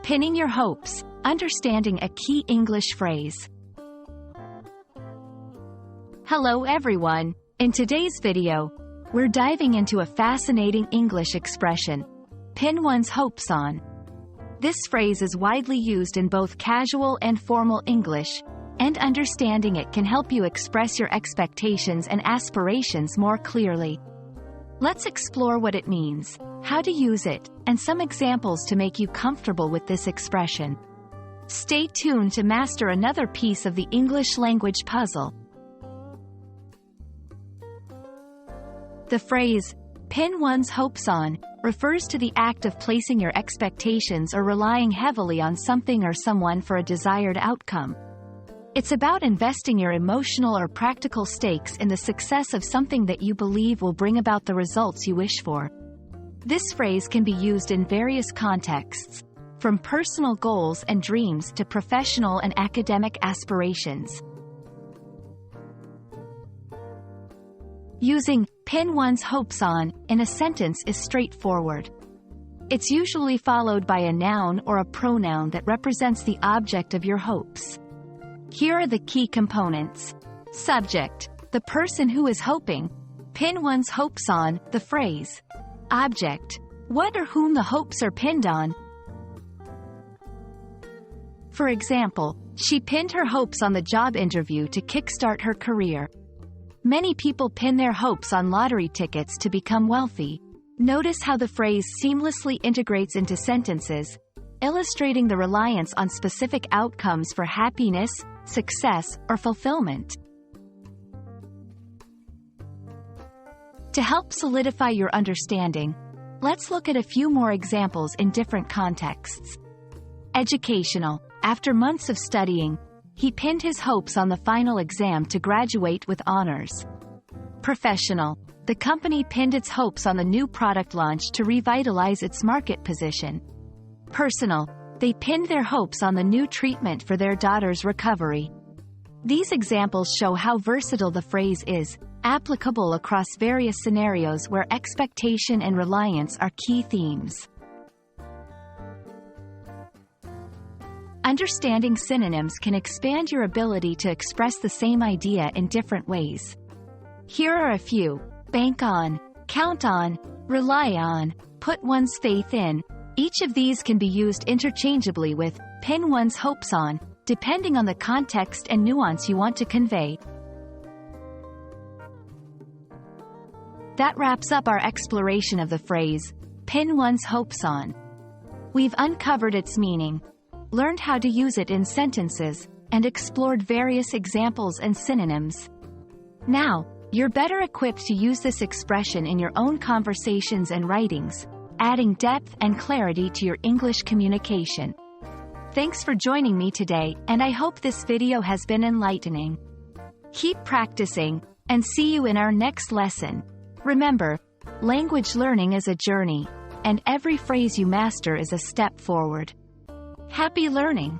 Pinning your hopes, understanding a key English phrase. Hello everyone. In today's video, we're diving into a fascinating English expression, pin one's hopes on. This phrase is widely used in both casual and formal English, and understanding it can help you express your expectations and aspirations more clearly. Let's explore what it means, how to use it, and some examples to make you comfortable with this expression. Stay tuned to master another piece of the English language puzzle. The phrase, pin one's hopes on, refers to the act of placing your expectations or relying heavily on something or someone for a desired outcome. It's about investing your emotional or practical stakes in the success of something that you believe will bring about the results you wish for. This phrase can be used in various contexts, from personal goals and dreams to professional and academic aspirations. Using pin one's hopes on in a sentence is straightforward. It's usually followed by a noun or a pronoun that represents the object of your hopes. Here are the key components. Subject, the person who is hoping. Pin one's hopes on, the phrase. Object, what or whom the hopes are pinned on. For example, she pinned her hopes on the job interview to kickstart her career. Many people pin their hopes on lottery tickets to become wealthy. Notice how the phrase seamlessly integrates into sentences, illustrating the reliance on specific outcomes for happiness, success, or fulfillment. To help solidify your understanding, let's look at a few more examples in different contexts. Educational. After months of studying, he pinned his hopes on the final exam to graduate with honors. Professional. The company pinned its hopes on the new product launch to revitalize its market position. Personal. They pinned their hopes on the new treatment for their daughter's recovery. These examples show how versatile the phrase is, applicable across various scenarios where expectation and reliance are key themes. Understanding synonyms can expand your ability to express the same idea in different ways. Here are a few: bank on, count on, rely on, put one's faith in. Each of these can be used interchangeably with pin one's hopes on, depending on the context and nuance you want to convey. That wraps up our exploration of the phrase, pin one's hopes on. We've uncovered its meaning, learned how to use it in sentences, and explored various examples and synonyms. Now, you're better equipped to use this expression in your own conversations and writings, adding depth and clarity to your English communication. Thanks for joining me today, and I hope this video has been enlightening. Keep practicing, and see you in our next lesson. Remember, language learning is a journey, and every phrase you master is a step forward. Happy learning!